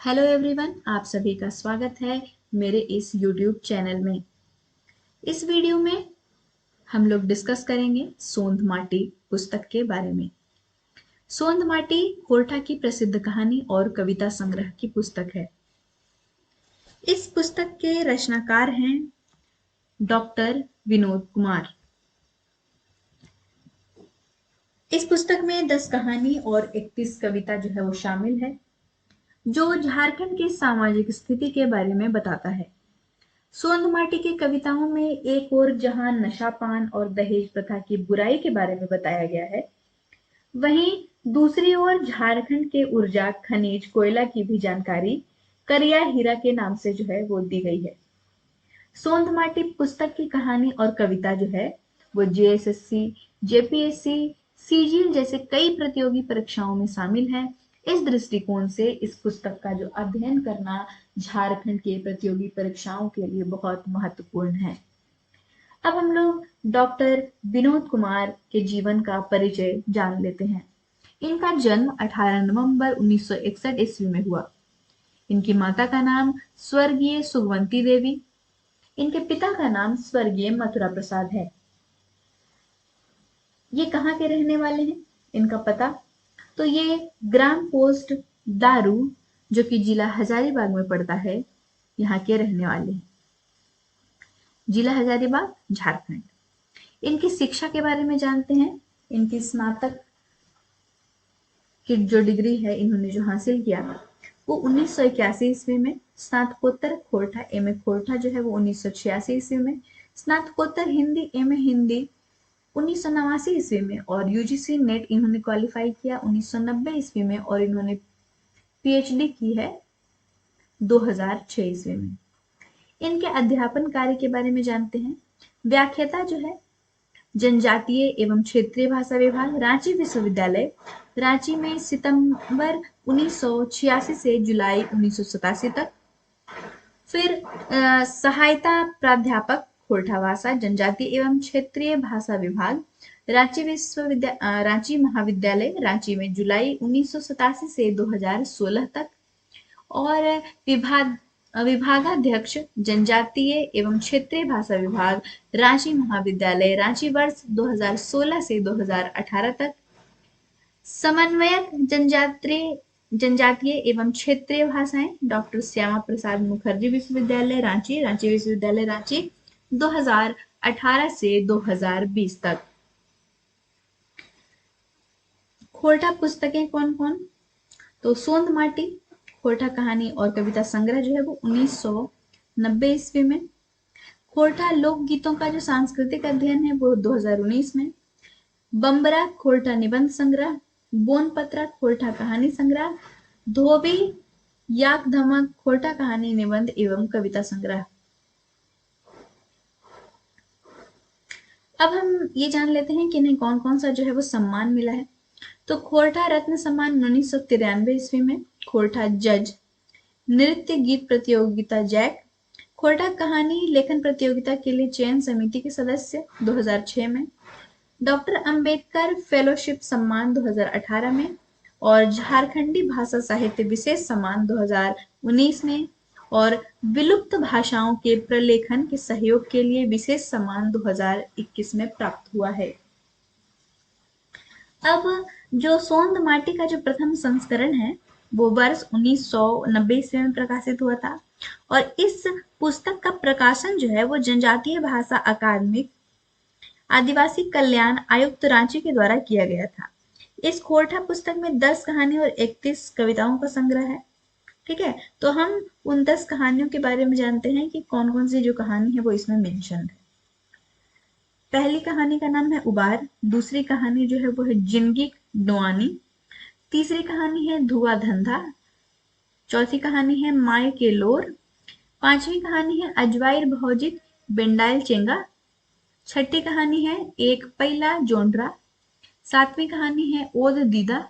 Hello everyone, आप सभी का स्वागत है मेरे इस YouTube चैनल में। इस वीडियो में हम लोग डिस्कस करेंगे सोंध माटी पुस्तक के बारे में। सोंध माटी खोरठा की प्रसिद्ध कहानी और कविता संग्रह की पुस्तक है। इस पुस्तक के रचनाकार हैं डॉक्टर विनोद कुमार। इस पुस्तक में 10 कहानी और 31 कविता जो है वो शामिल है, जो झारखंड की सामाजिक स्थिति के बारे में बताता है। सोंध माटी की कविताओं में एक ओर जहां नशापान और दहेज प्रथा की बुराई के बारे में बताया गया है, वहीं दूसरी ओर झारखंड के ऊर्जा खनिज कोयला की भी जानकारी करिया हीरा के नाम से जो है वो दी गई है। सोंध माटी पुस्तक की कहानी और कविता जो है वो जेएसएससी, जेपीएससी, सीजीएल जैसे कई प्रतियोगी परीक्षाओं में शामिल है। इस दृष्टिकोण से इस पुस्तक का जो अध्ययन करना झारखंड के प्रतियोगी परीक्षाओं के लिए बहुत महत्वपूर्ण है। अब हम लोग डॉक्टर विनोद कुमार के जीवन का परिचय जान लेते हैं। इनका जन्म 18 नवंबर 1961 ईस्वी में हुआ। इनकी माता का नाम स्वर्गीय सुगवंती देवी, इनके पिता का नाम स्वर्गीय मथुरा प्रसाद है। ये कहाँ के रहने वाले हैं? इनका पता तो ये ग्राम पोस्ट दारू, जो कि जिला हजारीबाग में पड़ता है, यहाँ के रहने वाले हैं। जिला हजारीबाग, झारखंड। इनकी शिक्षा के बारे में जानते हैं। इनकी स्नातक की जो डिग्री है इन्होंने जो हासिल किया वो 1981 ईस्वी में, स्नातकोत्तर खोरठा एमए खोरठा जो है वो 1986 ईस्वी में, स्नातकोत्तर हिंदी एमए हिंदी 1989 ईस्वी में, और यूजीसी नेट इन्होंने क्वालिफाई किया 1990 ईस्वी में, और इन्होंने पीएचडी की है 2006 ईस्वी में। इनके अध्यापन कार्य के बारे में जानते हैं। व्याख्याता जो है जनजातीय एवं क्षेत्रीय भाषा विभाग, रांची विश्वविद्यालय, रांची में सितंबर 1986 से जुलाई 1987 तक। फिर सहायता प्राध्यापक खोरठा भाषा, जनजातीय एवं क्षेत्रीय भाषा विभाग, रांची महाविद्यालय, रांची में जुलाई 1987 से 2016 तक। और विभागाध्यक्ष जनजातीय एवं क्षेत्रीय भाषा विभाग, रांची महाविद्यालय, रांची, वर्ष 2016 से 2018 तक। समन्वयक जनजातीय एवं क्षेत्रीय भाषाएं, डॉक्टर श्यामा प्रसाद मुखर्जी विश्वविद्यालय रांची, रांची विश्वविद्यालय रांची, 2018 से 2020 तक। खोरठा पुस्तकें कौन कौन? तो सोंध माटी खोरठा कहानी और कविता संग्रह जो है वो 1990 ईस्वी में। खोरठा लोकगीतों का जो सांस्कृतिक अध्ययन है वो 2019 में। बम्बरा खोरठा निबंध संग्रह, बोनपत्रा खोरठा कहानी संग्रह, धोबी याक धमक खोरठा कहानी निबंध एवं कविता संग्रह। अब हम ये जान लेते हैं कि इन्हें कौन कौन सा जो है वो सम्मान मिला है। तो खोरठा रत्न सम्मान 1993 ईस्वी में, खोरठा जज नृत्य गीत प्रतियोगिता जैक, खोरठा कहानी लेखन प्रतियोगिता के लिए चयन समिति के सदस्य 2006 में, डॉक्टर अंबेडकर फेलोशिप सम्मान 2018 में, और झारखंडी भाषा साहित्य विशेष सम्मान 2019 में, और विलुप्त भाषाओं के प्रलेखन के सहयोग के लिए विशेष सम्मान 2021 में प्राप्त हुआ है। अब जो सोंध माटी का जो प्रथम संस्करण है वो वर्ष 1990 ईस्वी में प्रकाशित हुआ था, और इस पुस्तक का प्रकाशन जो है वो जनजातीय भाषा अकादमिक आदिवासी कल्याण आयुक्त रांची के द्वारा किया गया था। इस खोरठा पुस्तक में 10 कहानी और 31 कविताओं का संग्रह है। ठीक है, तो हम उन 10 कहानियों के बारे में जानते हैं कि कौन कौन सी जो कहानी है वो इसमें मेंशन है। पहली कहानी का नाम है उबार, दूसरी कहानी जो है वो है जिंदगी डोआनी, तीसरी कहानी है धुआं धंधा, चौथी कहानी है माय के लोर, पांचवी कहानी है अजवाइर भौजिक बेंडाइल चेंगा, छठी कहानी है एक पैला जोंड्रा, सातवीं कहानी है ओद दीदा,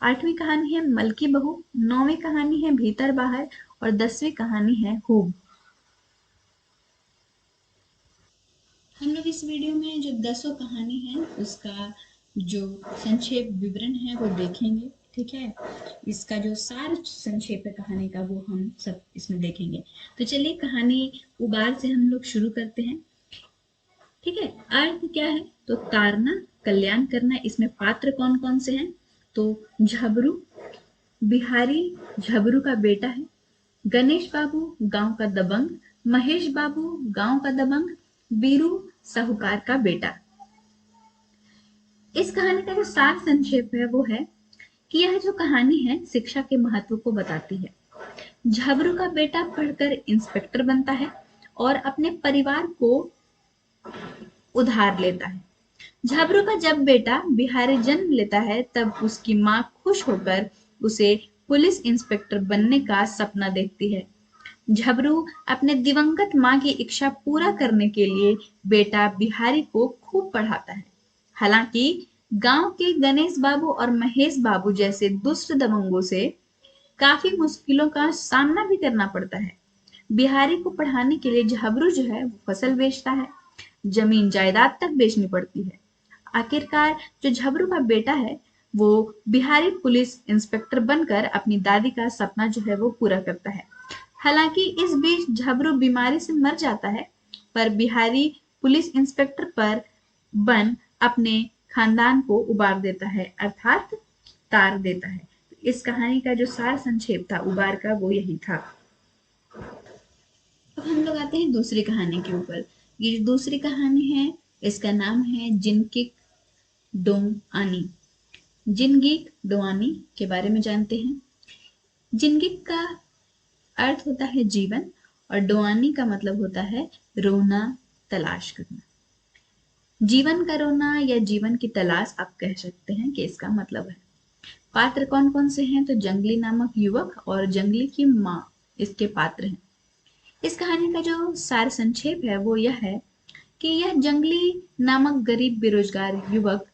आठवीं कहानी है मलकी बहू, नौवीं कहानी है भीतर बाहर, और 10वीं कहानी है खूब। हम लोग इस वीडियो में जो 10 कहानी है उसका जो संक्षेप विवरण है वो देखेंगे। ठीक है। इसका जो सार संक्षेप है कहानी का वो हम सब इसमें देखेंगे। तो चलिए कहानी उबार से हम लोग शुरू करते हैं। ठीक है, अर्थ क्या है? तो तारना, कल्याण करना। इसमें पात्र कौन कौन से हैं? तो झबरू, बिहारी झबरू का बेटा है। गणेश बाबू गांव का दबंग, महेश बाबू गांव का दबंग, बीरू साहूकार का बेटा। इस कहानी का जो सार संक्षेप है वो है कि यह जो कहानी है शिक्षा के महत्व को बताती है। झबरू का बेटा पढ़कर इंस्पेक्टर बनता है और अपने परिवार को उधार लेता है। झबरू का जब बेटा बिहारी जन्म लेता है तब उसकी माँ खुश होकर उसे पुलिस इंस्पेक्टर बनने का सपना देखती है। झबरू अपने दिवंगत माँ की इच्छा पूरा करने के लिए बेटा बिहारी को खूब पढ़ाता है। हालांकि गांव के गणेश बाबू और महेश बाबू जैसे दुष्ट दबंगों से काफी मुश्किलों का सामना भी करना पड़ता है। बिहारी को पढ़ाने के लिए झबरू जो है वो फसल बेचता है, जमीन जायदाद तक बेचनी पड़ती है। आखिरकार जो झबरू का बेटा है वो बिहारी पुलिस इंस्पेक्टर बनकर अपनी दादी का सपना जो है वो पूरा करता है। हालांकि इस बीच झबरू बीमारी से मर जाता है, पर बिहारी पुलिस इंस्पेक्टर पर बन अपने खानदान को उबार देता है, अर्थात तार देता है। इस कहानी का जो सार संक्षेप था उबार का वो यही था। अब हम लोग आते हैं दूसरी कहानी के ऊपर। ये जो दूसरी कहानी है इसका नाम है जिनगिक डोंगआनी। जिनगिक डोंगआनी के बारे में जानते हैं। जिनगिक का अर्थ होता है जीवन और डोआनी का मतलब होता है रोना, तलाश करना। जीवन का रोना या जीवन की तलाश आप कह सकते हैं कि इसका मतलब है। पात्र कौन कौन से हैं? तो जंगली नामक युवक और जंगली की माँ इसके पात्र हैं। इस कहानी का जो सार संक्षेप है वो यह है कि यह जंगली नामक गरीब बेरोजगार युवक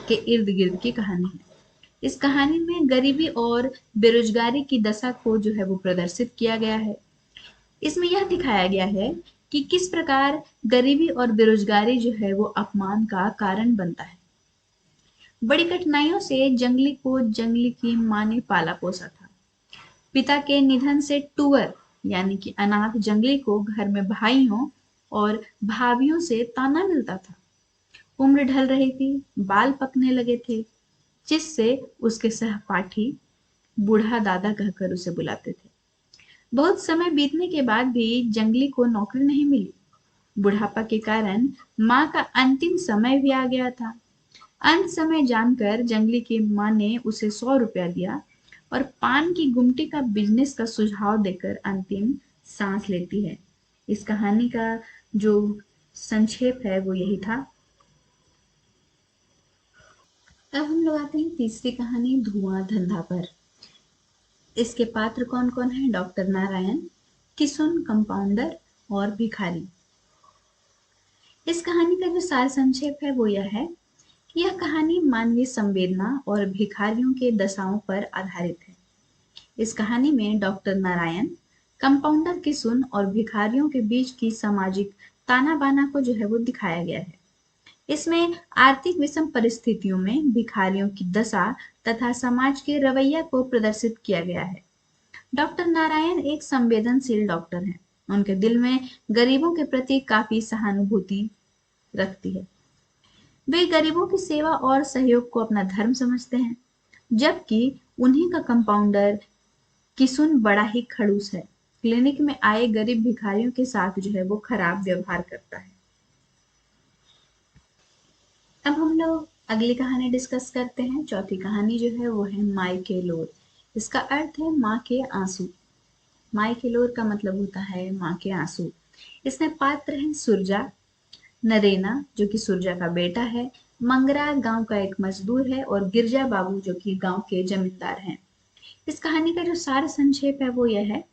के इर्द गिर्द की कहानी है। इस कहानी में गरीबी और बेरोजगारी की दशा को जो है वो प्रदर्शित किया गया है। इसमें यह दिखाया गया है कि किस प्रकार गरीबी और बेरोजगारी जो है वो अपमान का कारण बनता है। बड़ी कठिनाइयों से जंगली को जंगली की माँ ने पाला पोसा था। पिता के निधन से टूअर यानी कि अनाथ जंगली को घर में भाइयों और भाभियों से ताना मिलता था। उम्र ढल रही थी, बाल पकने लगे थे, जिससे उसके सहपाठी बूढ़ा दादा कहकर उसे बुलाते थे। बहुत समय बीतने के बाद भी जंगली को नौकरी नहीं मिली। बुढ़ापा के कारण माँ का अंतिम समय भी आ गया था। अंत समय जानकर जंगली की माँ ने उसे 100 रुपया दिया और पान की गुमटी का बिजनेस का सुझाव देकर अंतिम सांस लेती है। इस कहानी का जो संक्षेप है वो यही था। अब हम लोग आते हैं तीसरी कहानी धुआं धंधा पर। इसके पात्र कौन कौन है? डॉक्टर नारायण, किसुन कंपाउंडर और भिखारी। इस कहानी का जो सार संक्षेप है वो यह है कि यह कहानी मानवीय संवेदना और भिखारियों के दशाओं पर आधारित है। इस कहानी में डॉक्टर नारायण, कंपाउंडर किसुन और भिखारियों के बीच की सामाजिक ताना बाना को जो है वो दिखाया गया है। इसमें आर्थिक विषम परिस्थितियों में भिखारियों की दशा तथा समाज के रवैया को प्रदर्शित किया गया है। डॉक्टर नारायण एक संवेदनशील डॉक्टर हैं। उनके दिल में गरीबों के प्रति काफी सहानुभूति रखती है। वे गरीबों की सेवा और सहयोग को अपना धर्म समझते हैं, जबकि उन्हीं का कंपाउंडर किसुन बड़ा ही खड़ूस है। क्लिनिक में आए गरीब भिखारियों के साथ जो है वो खराब व्यवहार करता है। अब हम लोग अगली कहानी डिस्कस करते हैं। चौथी कहानी जो है वो है माई के लोर। इसका अर्थ है माँ के आंसू। माई के लोर का मतलब होता है माँ के आंसू। इसमें पात्र है सुरजा, नरेना जो कि सुरजा का बेटा है, मंगरा गांव का एक मजदूर है और गिरजा बाबू जो कि गांव के जमींदार हैं। इस कहानी का जो सार संक्षेप है वो यह है,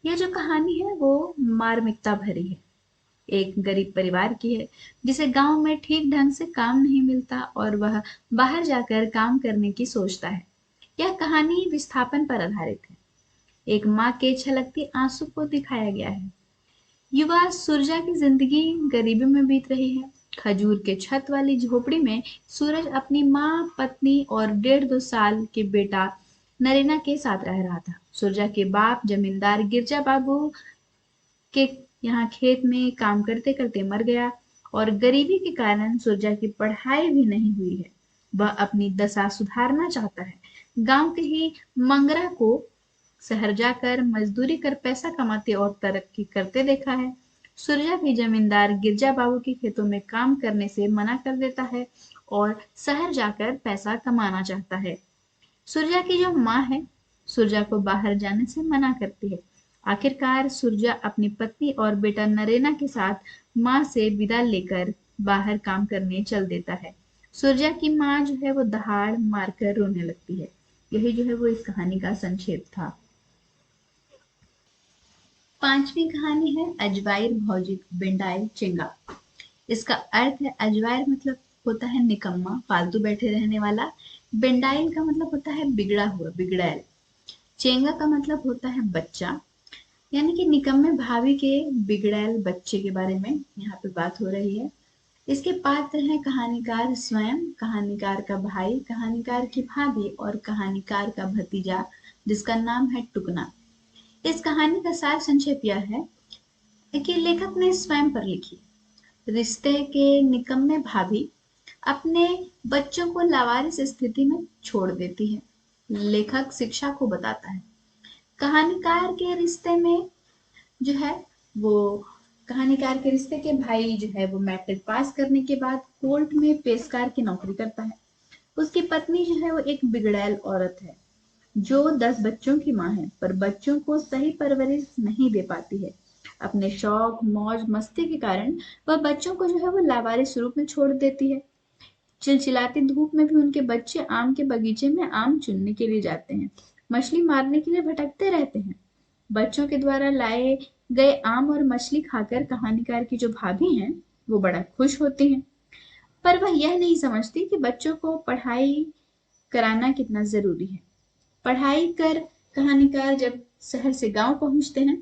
यह जो कहानी है वो मार्मिकता भरी है। एक गरीब परिवार की है जिसे गांव में ठीक ढंग से काम नहीं मिलता और वह बाहर जाकर काम करने की सोचता है। यह कहानी विस्थापन पर आधारित है। एक माँ के छलकती आंसू को दिखाया गया है। युवा सुरजा की जिंदगी गरीबी में बीत रही है। खजूर के छत वाली झोपड़ी में सूरज अपनी माँ, पत्नी और 1.5-2 साल के बेटा नरेना के साथ रह रहा था। सूरजा के बाप जमींदार गिरजा बाबू के यहाँ खेत में काम करते करते मर गया और गरीबी के कारण सूरजा की पढ़ाई भी नहीं हुई है। वह अपनी दशा सुधारना चाहता है। गांव के ही मंगरा को शहर जाकर मजदूरी कर पैसा कमाते और तरक्की करते देखा है। सूरजा भी जमींदार गिरजा बाबू के खेतों में काम करने से मना कर देता है और शहर जाकर पैसा कमाना चाहता है। सुरजा की जो माँ है, सुरजा को बाहर जाने से मना करती है। आखिरकार सुरजा अपनी पत्नी और बेटा नरेना के साथ माँ से विदा लेकर बाहर काम करने चल देता है। सुरजा की माँ जो है वो दहाड़ मारकर रोने लगती है। यही जो है वो इस कहानी का संक्षेप था। 5वीं कहानी है अजवायर भौजी बेंडाइल चेंगा। इसका अर्थ है अजवायर मतलब होता है निकम्मा, फालतू बैठे रहने वाला। बेंडाइल का मतलब होता है बिगड़ा हुआ, बिगड़ैल। चेंगा का मतलब होता है बच्चा, यानी कि निकम्मे भाभी के बिगड़ैल बच्चे के बारे में यहाँ पे बात हो रही है। इसके पात्र हैं कहानीकार स्वयं, कहानीकार का भाई, कहानीकार की भाभी और कहानीकार का भतीजा जिसका नाम है टुकना। इस कहानी का सार संक्षेप यह है कि लेखक ने स्वयं पर लिखी। रिश्ते के निकम्मे भाभी अपने बच्चों को लावारिस स्थिति में छोड़ देती है। लेखक शिक्षा को बताता है। कहानीकार के रिश्ते में जो है वो कहानीकार के रिश्ते के भाई जो है वो मैट्रिक पास करने के बाद कोर्ट में पेशकार की नौकरी करता है। उसकी पत्नी जो है वो एक बिगड़ैल औरत है जो 10 बच्चों की माँ है, पर बच्चों को सही परवरिश नहीं दे पाती है। अपने शौक, मौज, मस्ती के कारण वह बच्चों को जो है वो लावारिस रूप में छोड़ देती है। चिलचिलाती धूप में भी उनके बच्चे आम के बगीचे में आम चुनने के लिए जाते हैं, मछली मारने के लिए भटकते रहते हैं। बच्चों के द्वारा लाए गए आम और मछली खाकर कहानीकार की जो भाभी हैं वो बड़ा खुश होती हैं, पर वह यह नहीं समझती कि बच्चों को पढ़ाई कराना कितना जरूरी है। पढ़ाई कर कहानीकार जब शहर से गांव पहुंचते हैं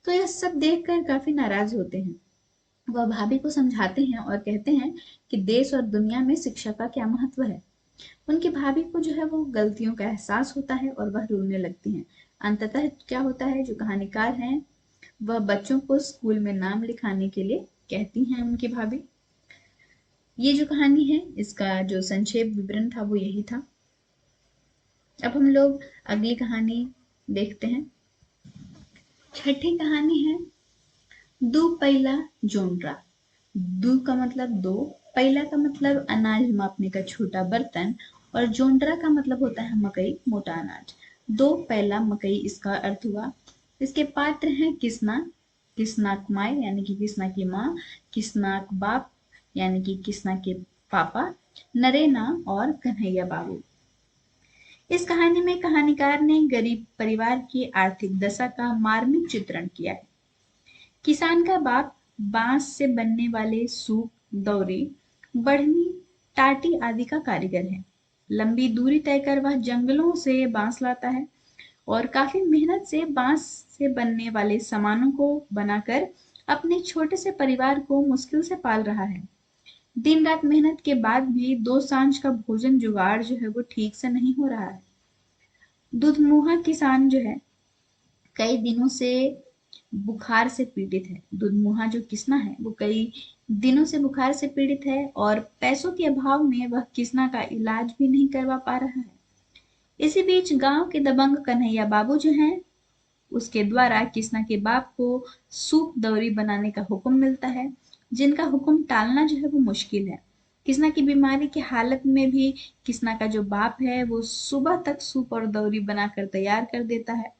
तो यह सब देखकर काफी नाराज होते हैं। वह भाभी को समझाते हैं और कहते हैं कि देश और दुनिया में शिक्षा का क्या महत्व है। उनकी भाभी को जो है वो गलतियों का एहसास होता है और वह रोने लगती हैं। अंततः क्या होता है, जो कहानीकार हैं वह बच्चों को स्कूल में नाम लिखाने के लिए कहती हैं उनकी भाभी। ये जो कहानी है इसका जो संक्षेप विवरण था वो यही था। अब हम लोग अगली कहानी देखते हैं। छठी कहानी है दू पैला जोंड्रा। दू का मतलब दो, पैला का मतलब अनाज मापने का छोटा बर्तन और जोंड्रा का मतलब होता है मकई, मोटा अनाज। दो पैला मकई इसका अर्थ हुआ। इसके पात्र हैं किसना, किसनाक माई यानी कि किसना की माँ, किसनाक बाप यानी कि किसना के पापा, नरेना और कन्हैया बाबू। इस कहानी में कहानीकार ने गरीब परिवार की आर्थिक दशा का मार्मिक चित्रण किया है। किसान का बाप बांस से बनने वाले सूप, दौरी, बढ़नी, टाटी आदि का कारीगर है। लंबी दूरी तय कर वह जंगलों से बांस लाता है और काफी मेहनत से बांस से बनने वाले सामानों को बनाकर अपने छोटे से परिवार को मुश्किल से पाल रहा है। दिन रात मेहनत के बाद भी 2 सांझ का भोजन जुगाड़ जो है वो ठीक से नहीं हो रहा है। दुधमुहा किसान जो है कई दिनों से बुखार से पीड़ित है। दुधमुहा जो किस्ना है वो कई दिनों से बुखार से पीड़ित है और पैसों के अभाव में वह किस्ना का इलाज भी नहीं करवा पा रहा है। इसी बीच गांव के दबंग कन्हैया बाबू जो हैं उसके द्वारा किस्ना के बाप को सूप दौरी बनाने का हुक्म मिलता है, जिनका हुक्म टालना जो है वो मुश्किल है। किस्ना की बीमारी की हालत में भी किस्ना का जो बाप है वो सुबह तक सूप और दौरी बनाकर तैयार कर देता है।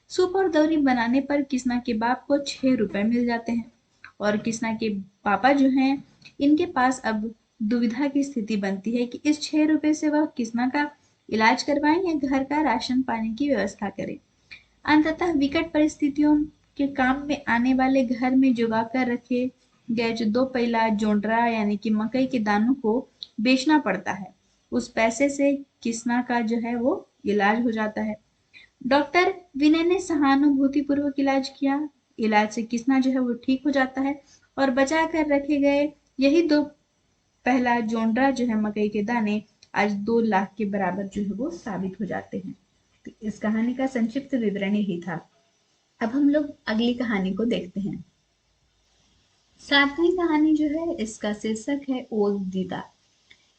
सूप और दौरी बनाने पर किस्ना के बाप को 6 रुपए मिल जाते हैं और किस्ना के पापा जो हैं इनके पास अब दुविधा की स्थिति बनती है कि इस 6 रुपए से वह किस्ना का इलाज करवाएं या घर का राशन पानी की व्यवस्था करें। अंततः विकट परिस्थितियों के काम में आने वाले घर में जुगा कर रखे गए जो 2 पैला जोंडरा यानी कि मकई के दानों को बेचना पड़ता है। उस पैसे से किस्ना का जो है वो इलाज हो जाता है। डॉक्टर विनय ने सहानुभूतिपूर्वक इलाज किया। इलाज से किस्ना जो है वो ठीक हो जाता है और बचा कर रखे गए यही दो पहला जोंड्रा जो है मकई के दाने आज 2 लाख के बराबर जो है वो साबित हो जाते हैं। तो इस कहानी का संक्षिप्त विवरण यही था। अब हम लोग अगली कहानी को देखते हैं। 7वीं कहानी जो है इसका शीर्षक है ओद दीदा।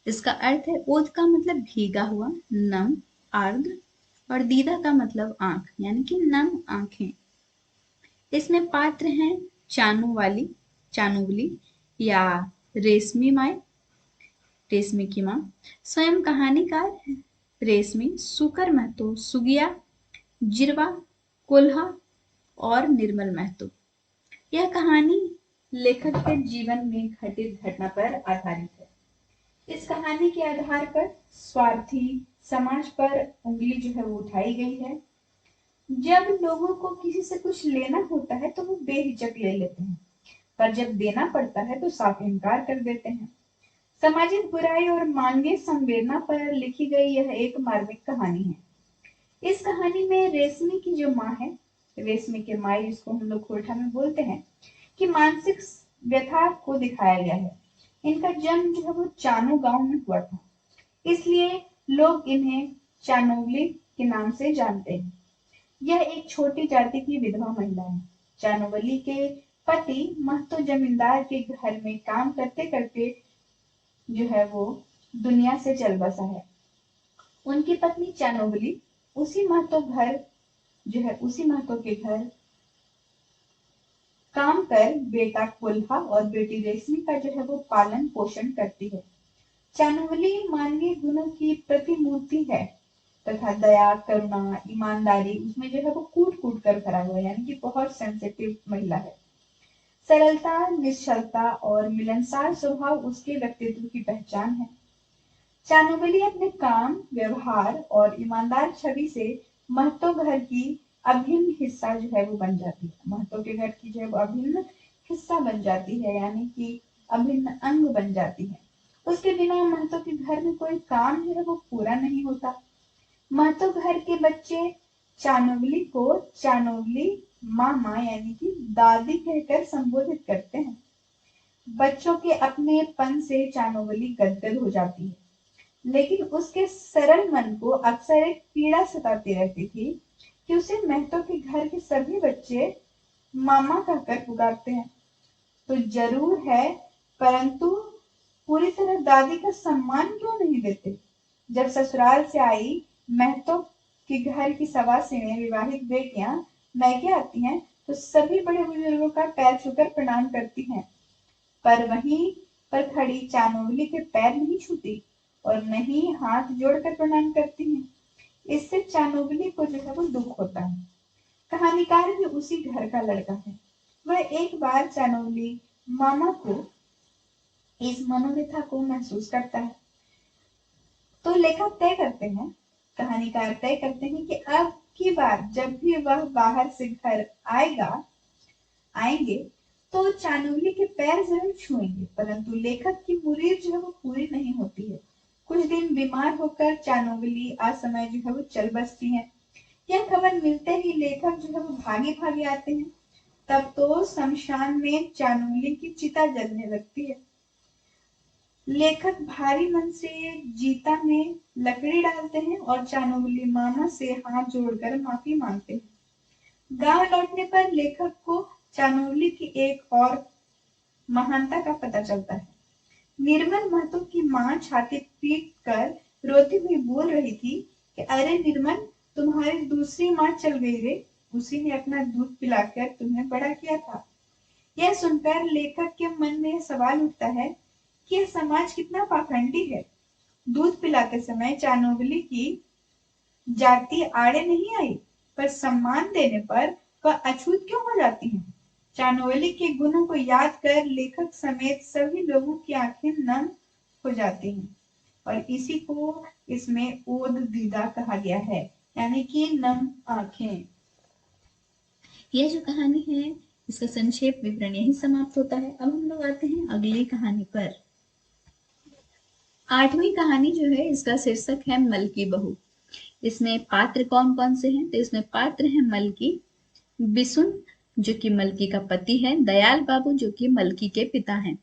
इसका अर्थ है ओद का मतलब भीगा हुआ, नम, आर्द्र, और दीदा का मतलब आंख यानी कि नम आंखें। इसमें पात्र हैं चानू वाली, चानुवली या रेशमी माई, रेशमी की माँ, स्वयं कहानीकार रेशमी, सुकर महतो, सुगिया, जिरवा, कोल्हा और निर्मल महतो। यह कहानी लेखक के जीवन में घटित घटना पर आधारित है। इस कहानी के आधार पर स्वार्थी समाज पर उंगली जो है वो उठाई गई है। जब लोगों को किसी से कुछ लेना होता है तो वो बेहिचक ले लेते हैं, पर जब देना पड़ता है तो साफ इनकार कर देते हैं। सामाजिक बुराई और मानवीय संवेदना पर लिखी गई यह एक मार्मिक कहानी है। इस कहानी में रेशमी की जो माँ है, रेशमी के माई जिसको हम लोग खोरठा में बोलते हैं, कि मानसिक व्यथा को दिखाया गया है। इनका जन्म जो है वो चानो गांव में हुआ था, इसलिए लोग इन्हें चानोवली के नाम से जानते हैं। यह एक छोटी जाति की विधवा महिला है। चानोवली के पति महतो जमींदार के घर में काम करते करते जो है वो दुनिया से चल बसा है। उनकी पत्नी चानोवली उसी महतो के घर काम कर बेटा कोल्हा और बेटी रेशमी का जो है वो पालन पोषण करती है। चानोवली मानवीय गुणों की प्रतिमूर्ति है तथा दया, करुणा, ईमानदारी उसमें जो है वो कूट कूट कर भरा हुआ है, यानी कि बहुत सेंसिटिव महिला है। सरलता, निश्चलता और मिलनसार स्वभाव उसके व्यक्तित्व की पहचान है। चानोवली अपने काम, व्यवहार और ईमानदार छवि से महतो घर की अभिन्न हिस्सा जो है वो बन जाती है। महतो के घर की जो है वो अभिन्न हिस्सा बन जाती है, यानी कि अभिन्न अंग बन जाती है। उसके बिना महतो के घर में कोई काम जो है वो पूरा नहीं होता। महतो घर के बच्चे चानोवली को चानोवली मामा यानी कि दादी कहकर संबोधित करते हैं। बच्चों के अपनेपन से चानोवली गदगद हो जाती है, लेकिन उसके सरल मन को अक्सर एक पीड़ा सताती रहती थी कि उसे महतो के घर के सभी बच्चे मामा कहकर पुकारते हैं तो जरूर है, परंतु पूरी तरह दादी का सम्मान क्यों नहीं देते। जब ससुराल से आई महतो के घर की सवासिनें, विवाहित बेटियां मैके आती हैं तो सभी बड़े बुजुर्गों का पैर छूकर प्रणाम करती हैं, पर वहीं पर खड़ी चानोवली के पैर नहीं छूती और नहीं हाथ जोड़कर प्रणाम करती हैं। इससे चानोवली को जो है वो दुख होता है। कहानीकार भी उसी घर का लड़का है। वह एक बार चानोवली मामा को इस मनोव्यथा को महसूस करता है, तो लेखक तय करते हैं, कहानीकार तय करते हैं कि अब की बार जब भी वह बाहर से घर आएंगे तो चानोवली के पैर जरूर छुएंगे, परंतु लेखक की मुरीद जो है वो पूरी नहीं होती है। कुछ दिन बीमार होकर चानोवली असमय जो है वो चल बसती है। यह खबर मिलते ही लेखक जो है वो भागे भागे आते हैं। तब तो शमशान में चानोवली की चिता जलने लगती है। लेखक भारी मन से जीता में लकड़ी डालते हैं और चानोवली मामा से हाथ जोड़कर माफी मांगते हैं। गांव लौटने पर लेखक को चानोवली की एक और महानता का पता चलता है। निर्मल महतो की माँ छाती पीट कर रोती हुई बोल रही थी कि अरे निर्मल, तुम्हारी दूसरी माँ चल गई रे, उसी ने अपना दूध पिलाकर तुम्हें बड़ा किया था। यह सुनकर लेखक के मन में सवाल उठता है कि यह समाज कितना पाखंडी है। दूध पिलाते समय चानोवली की जाति आड़े नहीं आई, पर सम्मान देने पर वह अछूत क्यों हो जाती है। चानोवली के गुणों को याद कर लेखक समेत सभी लोगों की आंखें नम हो जाती हैं और इसी को इसमें ओद दीदा कहा गया है, यानी कि नम आंखें। यह जो कहानी है इसका संक्षेप विवरण यही समाप्त होता है। अब हम लोग आते हैं अगली कहानी पर। 8वीं कहानी जो है इसका शीर्षक है मलकी बहू। इसमें पात्र कौन कौन से हैं, तो इसमें पात्र हैं मलकी, बिसुन जो कि मलकी का पति है, दयाल बाबू जो कि मलकी के पिता हैं,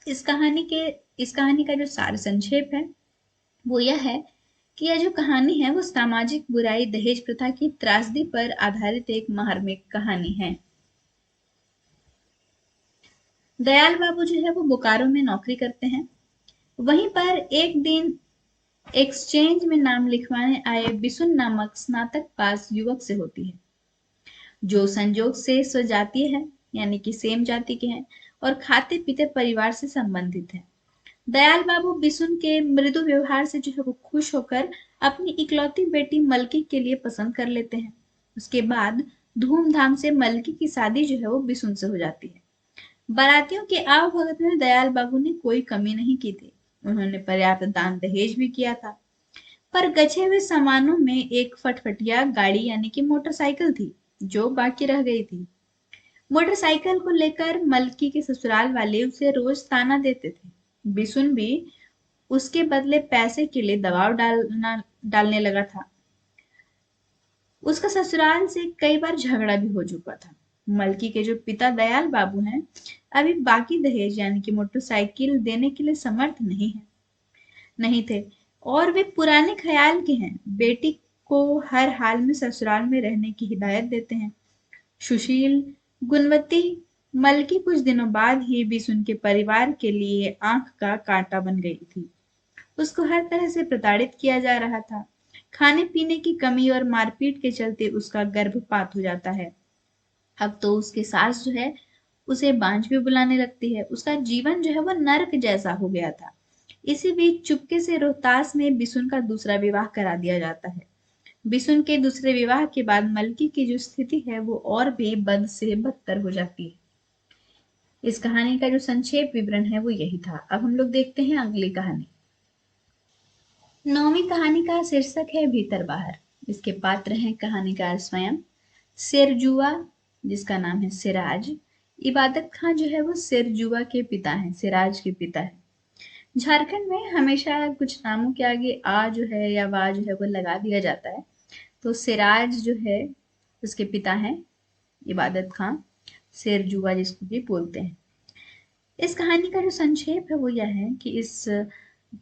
इस कहानी का जो सार संक्षेप है वो यह है कि यह जो कहानी है वो सामाजिक बुराई दहेज प्रथा की त्रासदी पर आधारित एक मार्मिक कहानी है। दयाल बाबू जो है वो बोकारो में नौकरी करते हैं। वहीं पर एक दिन एक्सचेंज में नाम लिखवाने आए बिसुन नामक स्नातक पास युवक से होती है, जो संजोग से स्वजातीय है, यानी कि सेम जाति के हैं और खाते पीते परिवार से संबंधित है। दयाल बाबू बिसुन के मृदु व्यवहार से जो है वो खुश होकर अपनी इकलौती बेटी मलकी के लिए पसंद कर लेते हैं। उसके बाद धूमधाम से मलकी की शादी जो है वो बिसुन से हो जाती है। बारातियों के आवभगत में दयाल बाबू ने कोई कमी नहीं की थी। उन्होंने पर्याप्त दान दहेज भी किया था। पर गछे हुए सामानों में एक फटफटिया गाड़ी यानी कि मोटरसाइकिल थी, जो बाकी रह गई थी। मोटरसाइकिल को लेकर मलकी के ससुराल वाले उसे रोज ताना देते थे। बिसुन भी उसके बदले पैसे के लिए दबाव डालने लगा था। उसका ससुराल से कई बार झगड़ा भी हो चुका था। मलकी के जो पिता दयाल बाबू हैं, अभी बाकी दहेज यानी कि मोटरसाइकिल देने के लिए समर्थ नहीं थे और वे पुराने ख्याल के हैं। बेटी को हर हाल में ससुराल में रहने की हिदायत देते हैं। सुशील, गुणवती मलकी कुछ दिनों बाद ही बिसुन के परिवार के लिए आंख का कांटा बन गई थी। उसको हर तरह से प्रताड़ित किया जा रहा था। खाने पीने की कमी और मारपीट के चलते उसका गर्भपात हो जाता है। अब तो उसकी सास जो है उसे बांझ भी बुलाने लगती है। उसका जीवन जो है वो नर्क जैसा हो गया था। इसी बीच चुपके से रोहतास में बिसुन का दूसरा विवाह करा दिया जाता है। बिसुन के दूसरे विवाह के बाद मलकी की जो स्थिति है वो और भी बद से बदतर हो जाती है। इस कहानी का जो संक्षेप विवरण है वो यही था। अब हम लोग देखते हैं अगली कहानी। 9वीं कहानी का शीर्षक है भीतर बाहर। इसके पात्र हैं कहानीकार स्वयं, शेरजुआ जिसका नाम है सिराज। इबादत खां जो है वो शेरजुआ के पिता हैं, सिराज के पिता हैं। झारखंड में हमेशा कुछ नामों के आगे आ जो है या वा जो है वो लगा दिया जाता है। तो सिराज जो है उसके पिता हैं इबादत खां, शेरजुआ जिसको भी बोलते हैं। इस कहानी का जो संक्षेप है वो यह है कि इस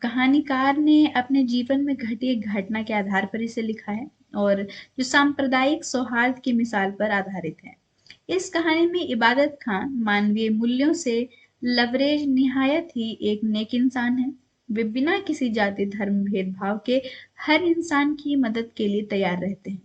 कहानीकार ने अपने जीवन में घटी एक घटना के आधार पर इसे लिखा है और जो सांप्रदायिक सौहार्द की मिसाल पर आधारित है। इस कहानी में इबादत खां मानवीय मूल्यों से लवरेज निहायत ही एक नेक इंसान है। वे बिना किसी जाति धर्म भेदभाव के हर इंसान की मदद के लिए तैयार रहते हैं।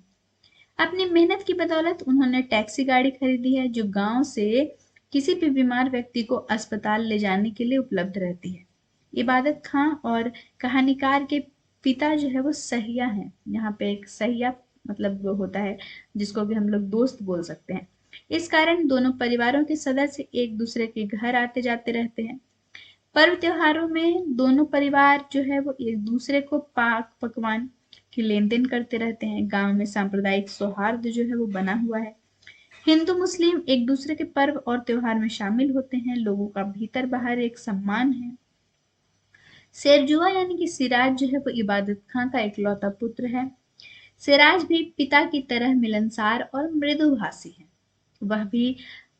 अपनी मेहनत की बदौलत उन्होंने टैक्सी गाड़ी खरीदी है जो गांव से किसी भी बीमार व्यक्ति को अस्पताल ले जाने के लिए उपलब्ध रहती है। इबादत खां और कहानीकार के पिता जो है वो सहिया हैं। यहाँ पे एक सहिया मतलब वो होता है जिसको भी हम लोग दोस्त बोल सकते हैं। इस कारण दोनों परिवारों के सदस्य एक दूसरे के घर आते जाते रहते हैं। पर्व त्योहारों में दोनों परिवार जो है वो एक दूसरे को पाक पकवान की लेन देन करते रहते हैं। गांव में सांप्रदायिक सौहार्द जो है वो बना हुआ है। हिंदू मुस्लिम एक दूसरे के पर्व और त्योहार में शामिल होते हैं। लोगों का भीतर बाहर एक सम्मान है। शेरजुआ यानी कि सिराज जो है वो इबादत खां का इकलौता पुत्र है। सिराज भी पिता की तरह मिलनसार और मृदुभाषी है। वह भी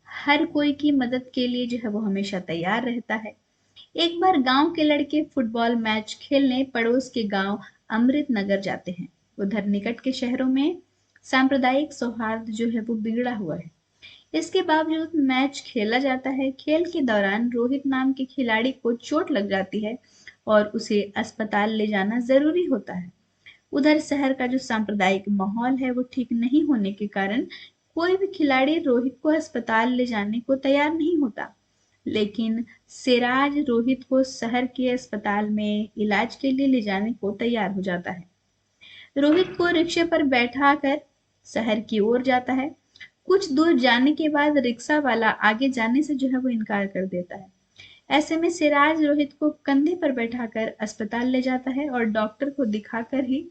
हर कोई की मदद के लिए जो है वो हमेशा तैयार रहता है। एक बार गांव के लड़के फुटबॉल मैच खेलने पड़ोस के गांव अमृत नगर जाते हैं। उधर निकट के शहरों में सांप्रदायिक सौहार्द जो है वो बिगड़ा हुआ है। इसके बावजूद मैच खेला जाता है। खेल के दौरान रोहित नाम के खिलाड़ी को चोट लग जाती है और उसे अस्पताल ले जाना जरूरी होता है। उधर शहर का जो सांप्रदायिक माहौल है वो ठीक नहीं होने के कारण कोई भी खिलाड़ी रोहित को अस्पताल ले जाने को तैयार नहीं होता। लेकिन सिराज रोहित को शहर के अस्पताल में इलाज के लिए ले जाने को तैयार हो जाता है। रोहित को रिक्शे पर बैठाकर शहर की ओर जाता है। कुछ दूर जाने के बाद रिक्शा वाला आगे जाने से जो है वो इनकार कर देता है। ऐसे में सिराज रोहित को कंधे पर बैठाकर अस्पताल ले जाता है और डॉक्टर को दिखाकर ही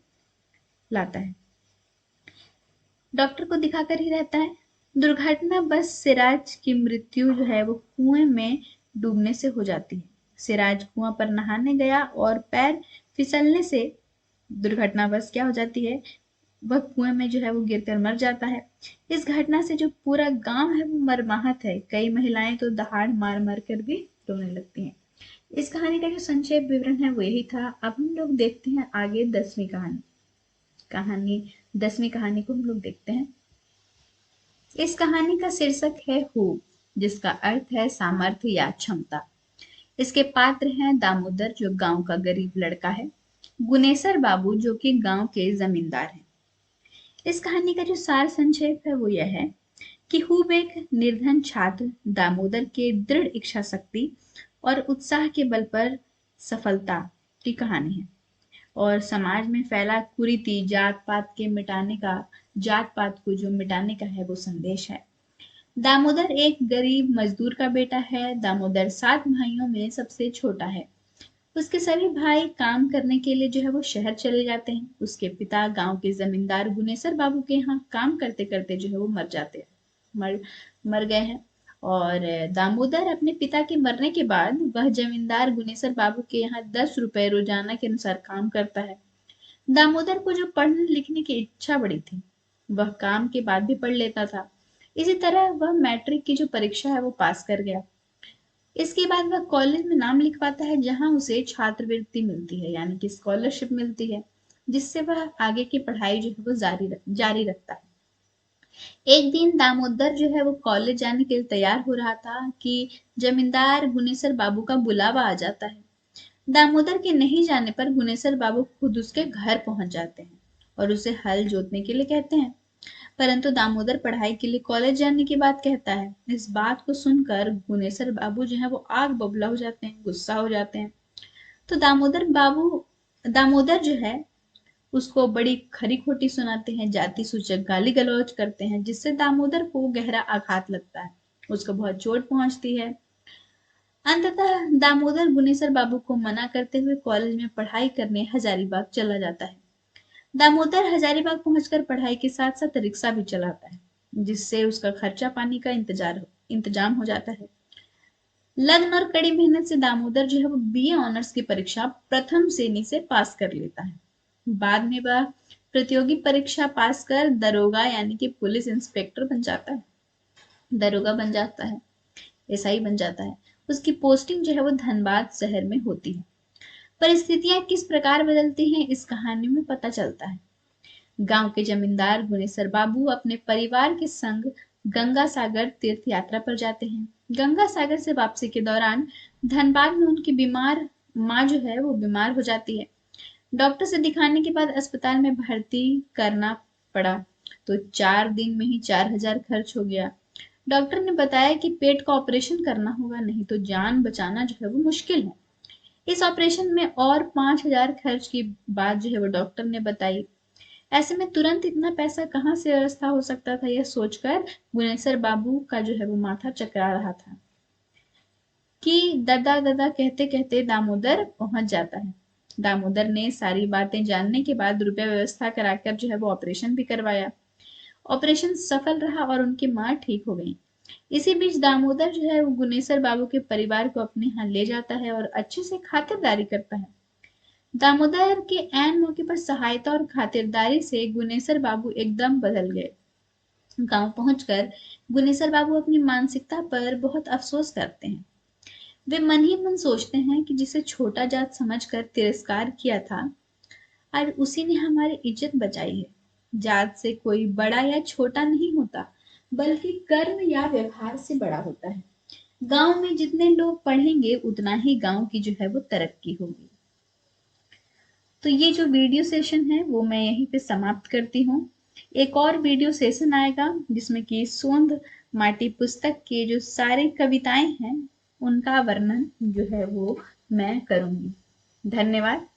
लाता है। डॉक्टर को दिखाकर ही रहता है। दुर्घटना बस सिराज की मृत्यु जो है वो कुएं में डूबने से हो जाती है। सिराज कुआं पर नहाने गया और पैर फिसलने से दुर्घटना बस क्या हो जाती है, वह कुएं में जो है वो गिरकर मर जाता है। इस घटना से जो पूरा गांव है वो मर्माहत है। कई महिलाएं तो दहाड़ मार मार कर भी रोने लगती हैं। इस कहानी का जो संक्षेप विवरण है वो यही था। अब हम लोग देखते हैं आगे 10वीं कहानी 10वीं कहानी को हम लोग देखते हैं। इस कहानी का शीर्षक है हु, जिसका अर्थ है सामर्थ्य या क्षमता। इसके पात्र हैं दामोदर जो गांव का गरीब लड़का है, गुनेसर बाबू जो कि गांव के जमींदार हैं। इस कहानी का जो सार संक्षेप है वो यह है कि खूब एक निर्धन छात्र दामोदर के दृढ़ इच्छा शक्ति और उत्साह के बल पर सफलता की कहानी है और समाज में फैला कुरीति जात पात को जो मिटाने का है वो संदेश है। दामोदर एक गरीब मजदूर का बेटा है। दामोदर 7 भाइयों में सबसे छोटा है। उसके सभी भाई काम करने के लिए जो है वो शहर चले जाते हैं। उसके पिता गांव के जमींदार गुनेसर बाबू के यहाँ काम करते करते जो है वो मर गए हैं और दामोदर अपने पिता के मरने के बाद वह जमींदार गुनेसर बाबू के यहाँ 10 रुपए रोजाना के अनुसार काम करता है। दामोदर को जो पढ़ने लिखने की इच्छा बड़ी थी, वह काम के बाद भी पढ़ लेता था। इसी तरह वह मैट्रिक की जो परीक्षा है वो पास कर गया। इसके बाद वह कॉलेज में नाम लिखवाता है जहां उसे छात्रवृत्ति मिलती है, यानी कि स्कॉलरशिप मिलती है, जिससे वह आगे की पढ़ाई जो है वो जारी रखता है। एक दिन दामोदर जो है वो कॉलेज जाने के लिए तैयार हो रहा था कि जमींदार गुनेसर बाबू का बुलावा आ जाता है। दामोदर के नहीं जाने पर गुनेसर बाबू खुद उसके घर पहुंच जाते हैं और उसे हल जोतने के लिए कहते हैं, परंतु दामोदर पढ़ाई के लिए कॉलेज जाने की बात कहता है। इस बात को सुनकर गुनेसर बाबू जो है वो आग बबूला हो जाते हैं, गुस्सा हो जाते हैं। तो दामोदर जो है उसको बड़ी खरी खोटी सुनाते हैं, जाति सूचक गाली गलौज करते हैं, जिससे दामोदर को गहरा आघात लगता है, उसको बहुत चोट पहुंचती है। अंततः दामोदर गुनेसर बाबू को मना करते हुए कॉलेज में पढ़ाई करने हजारीबाग चला जाता है। दामोदर हजारीबाग पहुंचकर पढ़ाई के साथ साथ रिक्शा भी चलाता है, जिससे उसका खर्चा पानी का इंतजाम हो जाता है। लगन और कड़ी मेहनत से दामोदर जो है वो बीए ऑनर्स की परीक्षा प्रथम श्रेणी से पास कर लेता है। बाद में वह प्रतियोगी परीक्षा पास कर दरोगा यानी कि पुलिस इंस्पेक्टर बन जाता है, दरोगा बन जाता है, एसआई बन जाता है। उसकी पोस्टिंग जो है वो धनबाद शहर में होती है। परिस्थितियां किस प्रकार बदलती हैं इस कहानी में पता चलता है। गांव के जमींदार गुनेसर बाबू अपने परिवार के संग गंगा सागर तीर्थ यात्रा पर जाते हैं। गंगा सागर से वापसी के दौरान धनबाद में उनकी बीमार माँ जो है वो बीमार हो जाती है। डॉक्टर से दिखाने के बाद अस्पताल में भर्ती करना पड़ा तो 4 दिन में ही 4,000 खर्च हो गया। डॉक्टर ने बताया कि पेट का ऑपरेशन करना होगा, नहीं तो जान बचाना जो है वो मुश्किल है। इस ऑपरेशन में और 5,000 खर्च की बात जो है वो डॉक्टर ने बताई। ऐसे में तुरंत इतना पैसा कहाँ से व्यवस्था हो सकता था, यह सोचकर गुनेसर बाबू का जो है वो माथा चकरा रहा था कि दादा दादा कहते कहते दामोदर पहुंच जाता है। दामोदर ने सारी बातें जानने के बाद रुपया व्यवस्था कराकर जो है वो ऑपरेशन भी करवाया। ऑपरेशन सफल रहा और उनकी माँ ठीक हो गई। इसी बीच दामोदर जो है वो गुनेसर बाबू के परिवार को अपने यहाँ ले जाता है और अच्छे से खातिरदारी करता है। दामोदर के ऐन मौके पर सहायता और खातिरदारी से गुनेसर बाबू एकदम बदल गए। गांव पहुंचकर गुनेसर बाबू अपनी मानसिकता पर बहुत अफसोस करते हैं। वे मन ही मन सोचते हैं कि जिसे छोटा जात समझकर तिरस्कार किया था, आज उसी ने हमारी इज्जत बचाई है। जात से कोई बड़ा या छोटा नहीं होता, बल्कि कर्म या व्यवहार से बड़ा होता है। गांव में जितने लोग पढ़ेंगे उतना ही गांव की जो है वो तरक्की होगी। तो ये जो वीडियो सेशन है वो मैं यहीं पे समाप्त करती हूँ। एक और वीडियो सेशन आएगा जिसमें कि सोंध माटी पुस्तक के जो सारी कविताएं हैं उनका वर्णन जो है वो मैं करूंगी। धन्यवाद।